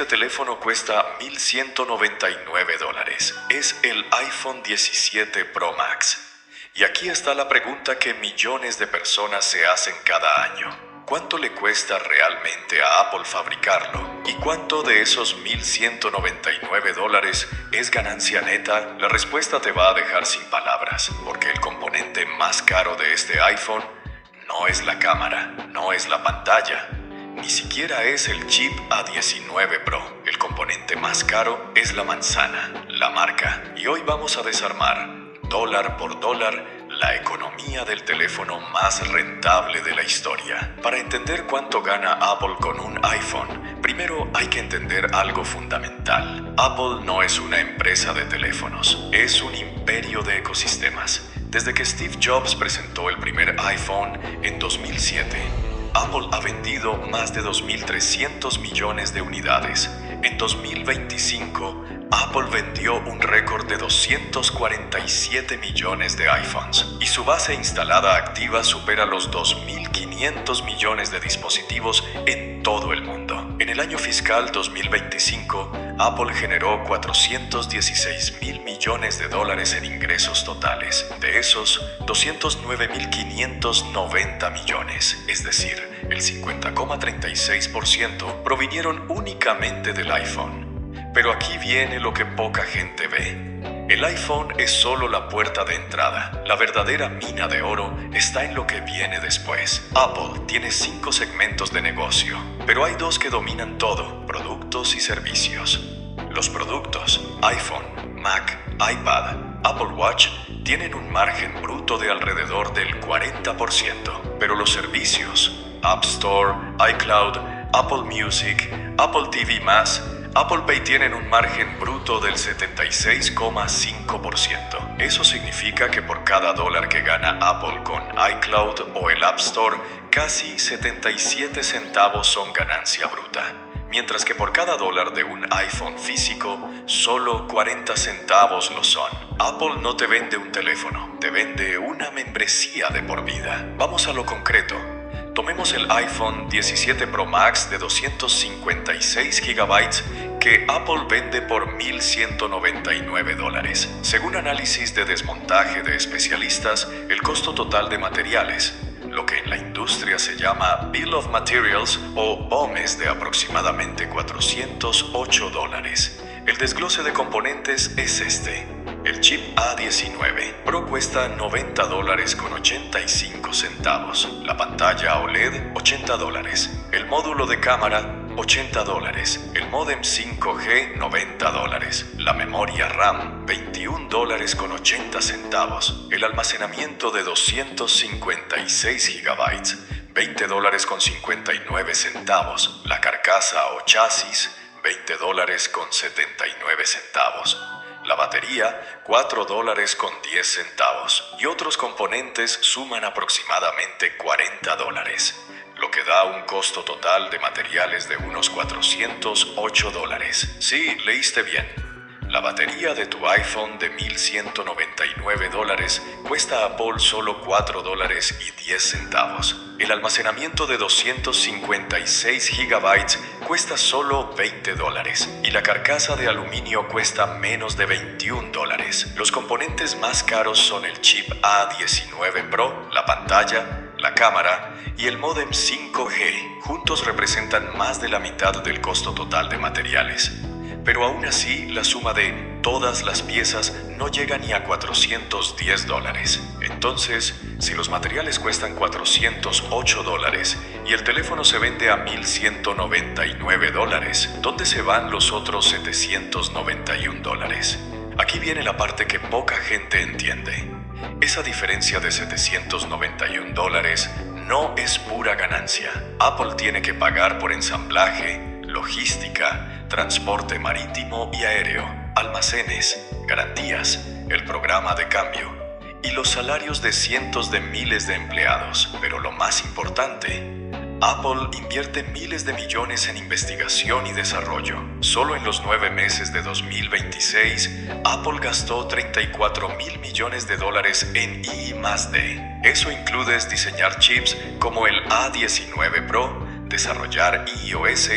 Este teléfono cuesta $1,199. Es el iPhone 17 Pro Max. Y aquí está la pregunta que millones de personas se hacen cada año. ¿Cuánto le cuesta realmente a Apple fabricarlo? ¿Y cuánto de esos $1,199 es ganancia neta? La respuesta te va a dejar sin palabras, porque el componente más caro de este iPhone no es la cámara, no es la pantalla, ni siquiera es el chip A19 Pro. El componente más caro es la manzana, la marca. Y hoy vamos a desarmar, dólar por dólar, la economía del teléfono más rentable de la historia. Para entender cuánto gana Apple con un iPhone, primero hay que entender algo fundamental. Apple no es una empresa de teléfonos, es un imperio de ecosistemas. Desde que Steve Jobs presentó el primer iPhone en 2007, Apple ha vendido más de 2.300 millones de unidades. En 2025, Apple vendió un récord de 247 millones de iPhones y su base instalada activa supera los 2.500 millones de dispositivos en todo el mundo. En el año fiscal 2025, Apple generó $416.000 millones en ingresos totales. De esos, 209.590 millones, es decir, el 50,36%, provinieron únicamente del iPhone. Pero aquí viene lo que poca gente ve. El iPhone es solo la puerta de entrada. La verdadera mina de oro está en lo que viene después. Apple tiene 5 segmentos de negocio, pero hay 2 que dominan todo: productos y servicios. Los productos, iPhone, Mac, iPad, Apple Watch, tienen un margen bruto de alrededor del 40%, pero los servicios, App Store, iCloud, Apple Music, Apple TV+, Apple Pay tienen un margen bruto del 76,5%. Eso significa que por cada dólar que gana Apple con iCloud o el App Store, casi 77 centavos son ganancia bruta. Mientras que por cada dólar de un iPhone físico, solo 40 centavos lo son. Apple no te vende un teléfono, te vende una membresía de por vida. Vamos a lo concreto. Tomemos el iPhone 17 Pro Max de 256 GB que Apple vende por $1,199. Según análisis de desmontaje de especialistas, el costo total de materiales, lo que en la industria se llama Bill of Materials o BOM, es de aproximadamente $408. El desglose de componentes es este. El chip A19 Pro cuesta $90,85. La pantalla OLED, $80. El módulo de cámara, $80. El módem 5G, $90. La memoria RAM, $21,80. El almacenamiento de 256 GB, $20,59. La carcasa o chasis, $20,79. La batería, $4,10. Y otros componentes suman aproximadamente $40, lo que da un costo total de materiales de unos $408. Sí, leíste bien. La batería de tu iPhone de $1,199 cuesta a Apple solo $4,10. El almacenamiento de 256 GB cuesta solo $20 y la carcasa de aluminio cuesta menos de $21. Los componentes más caros son el chip A19 Pro, la pantalla, la cámara y el módem 5G. Juntos representan más de la mitad del costo total de materiales. Pero aún así, la suma de todas las piezas no llega ni a $410. Entonces, si los materiales cuestan $408 y el teléfono se vende a $1,199, ¿dónde se van los otros $791? Aquí viene la parte que poca gente entiende. Esa diferencia de $791 no es pura ganancia. Apple tiene que pagar por ensamblaje, logística, transporte marítimo y aéreo, almacenes, garantías, el programa de cambio y los salarios de cientos de miles de empleados. Pero lo más importante, Apple invierte miles de millones en investigación y desarrollo. Solo en los 9 meses de 2026, Apple gastó $34.000 millones en I+D. Eso incluye diseñar chips como el A19 Pro, desarrollar iOS,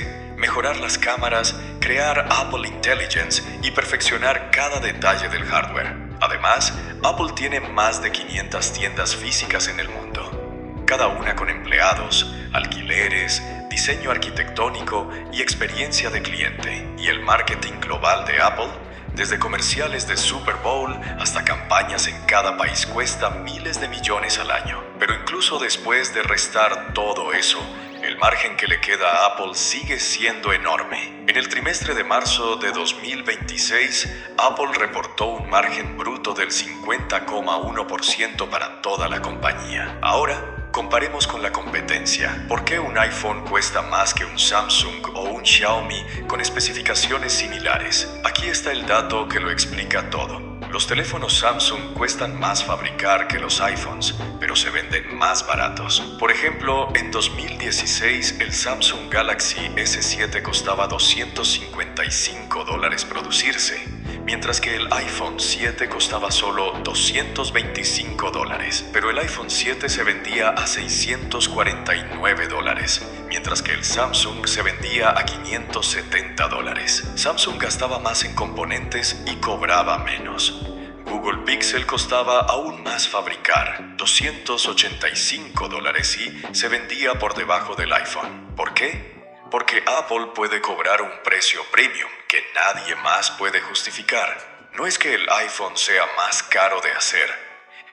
mejorar las cámaras, crear Apple Intelligence y perfeccionar cada detalle del hardware. Además, Apple tiene más de 500 tiendas físicas en el mundo, cada una con empleados, alquileres, diseño arquitectónico y experiencia de cliente. Y el marketing global de Apple, desde comerciales de Super Bowl hasta campañas en cada país, cuesta miles de millones al año. Pero incluso después de restar todo eso, el margen que le queda a Apple sigue siendo enorme. En el trimestre de marzo de 2026, Apple reportó un margen bruto del 50,1% para toda la compañía. Ahora, comparemos con la competencia. ¿Por qué un iPhone cuesta más que un Samsung o un Xiaomi con especificaciones similares? Aquí está el dato que lo explica todo. Los teléfonos Samsung cuestan más fabricar que los iPhones, pero se venden más baratos. Por ejemplo, en 2016 el Samsung Galaxy S7 costaba $255 producirse, mientras que el iPhone 7 costaba solo $225. Pero el iPhone 7 se vendía a $649, mientras que el Samsung se vendía a $570. Samsung gastaba más en componentes y cobraba menos. Google Pixel costaba aún más fabricar, $285, y se vendía por debajo del iPhone. ¿Por qué? Porque Apple puede cobrar un precio premium que nadie más puede justificar. No es que el iPhone sea más caro de hacer,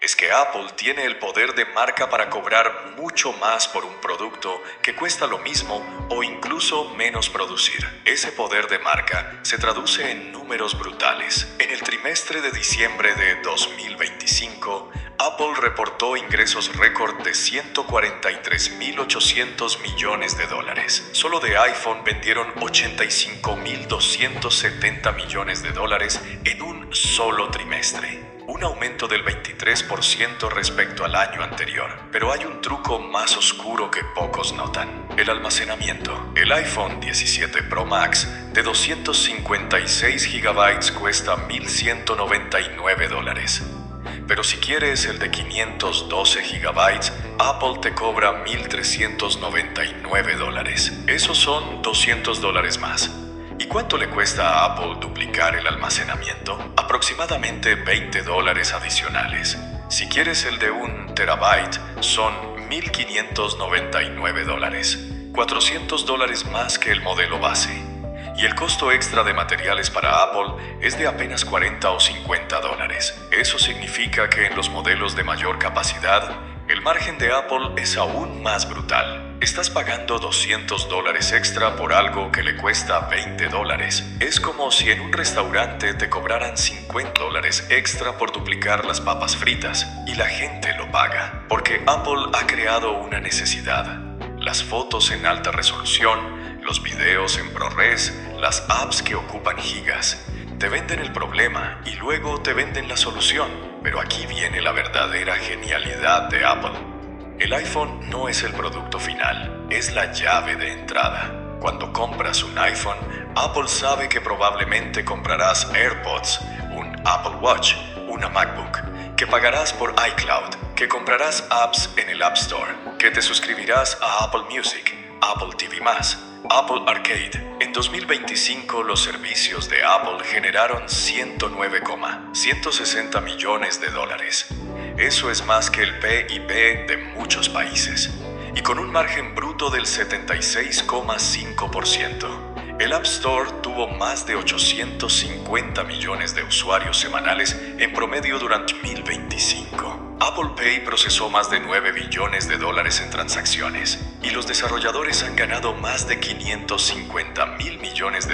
es que Apple tiene el poder de marca para cobrar mucho más por un producto que cuesta lo mismo o incluso menos producir. Ese poder de marca se traduce en números brutales. En el trimestre de diciembre de 2025, Apple reportó ingresos récord de $143.800 millones. Solo de iPhone vendieron $85.270 millones en un solo trimestre. Un aumento del 23% respecto al año anterior. Pero hay un truco más oscuro que pocos notan: el almacenamiento. El iPhone 17 Pro Max de 256 GB cuesta $1.199. Pero si quieres el de 512 GB, Apple te cobra $1.399. Esos son $200 más. ¿Y cuánto le cuesta a Apple duplicar el almacenamiento? Aproximadamente $20 adicionales. Si quieres el de 1 terabyte, son $1.599, $400 más que el modelo base. Y el costo extra de materiales para Apple es de apenas $40 o $50. Eso significa que en los modelos de mayor capacidad, el margen de Apple es aún más brutal. Estás pagando $200 extra por algo que le cuesta $20. Es como si en un restaurante te cobraran $50 extra por duplicar las papas fritas, y la gente lo paga, porque Apple ha creado una necesidad. Las fotos en alta resolución, los videos en ProRes, las apps que ocupan gigas. Te venden el problema y luego te venden la solución. Pero aquí viene la verdadera genialidad de Apple. El iPhone no es el producto final, es la llave de entrada. Cuando compras un iPhone, Apple sabe que probablemente comprarás AirPods, un Apple Watch, una MacBook, que pagarás por iCloud, que comprarás apps en el App Store, que te suscribirás a Apple Music, Apple TV+, Apple Arcade. En 2025 los servicios de Apple generaron $109,160 millones. Eso es más que el PIB de muchos países, y con un margen bruto del 76,5%. El App Store tuvo más de 850 millones de usuarios semanales en promedio durante 2025. Apple Pay procesó más de $9 billones en transacciones, y los desarrolladores han ganado más de $550.000 millones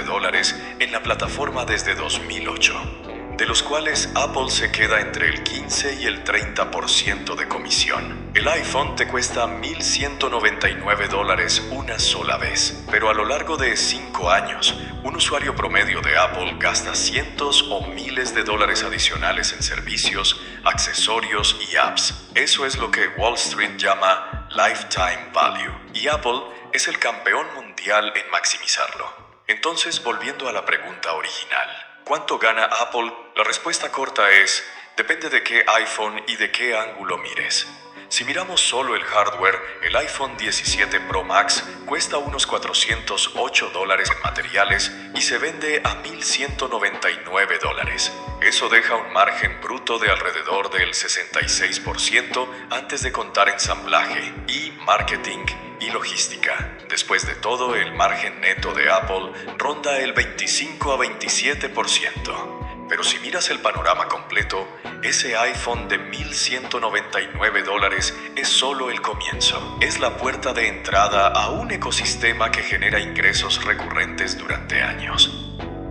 en la plataforma desde 2008. De los cuales Apple se queda entre el 15 y el 30% de comisión. El iPhone te cuesta $1.199 una sola vez, pero a lo largo de 5 años, un usuario promedio de Apple gasta cientos o miles de dólares adicionales en servicios, accesorios y apps. Eso es lo que Wall Street llama Lifetime Value, y Apple es el campeón mundial en maximizarlo. Entonces, volviendo a la pregunta original, ¿cuánto gana Apple? La respuesta corta es: depende de qué iPhone y de qué ángulo mires. Si miramos solo el hardware, el iPhone 17 Pro Max cuesta unos $408 en materiales y se vende a $1,199. Eso deja un margen bruto de alrededor del 66% antes de contar ensamblaje y marketing y logística. Después de todo, el margen neto de Apple ronda el 25 a 27%. Pero si miras el panorama completo, ese iPhone de $1,199 es solo el comienzo. Es la puerta de entrada a un ecosistema que genera ingresos recurrentes durante años.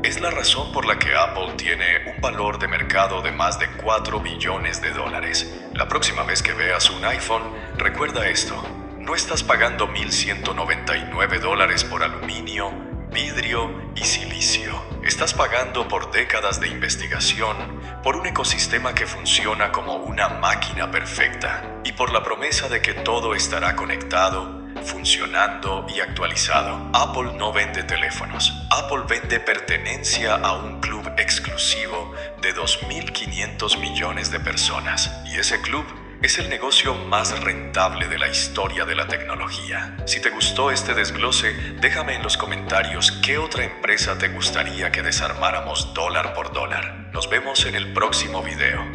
Es la razón por la que Apple tiene un valor de mercado de más de $4 billones. La próxima vez que veas un iPhone, recuerda esto. No estás pagando $1,199 por aluminio, vidrio y silicio. Estás pagando por décadas de investigación, por un ecosistema que funciona como una máquina perfecta y por la promesa de que todo estará conectado, funcionando y actualizado. Apple no vende teléfonos. Apple vende pertenencia a un club exclusivo de 2.500 millones de personas. Y ese club es el negocio más rentable de la historia de la tecnología. Si te gustó este desglose, déjame en los comentarios qué otra empresa te gustaría que desarmáramos dólar por dólar. Nos vemos en el próximo video.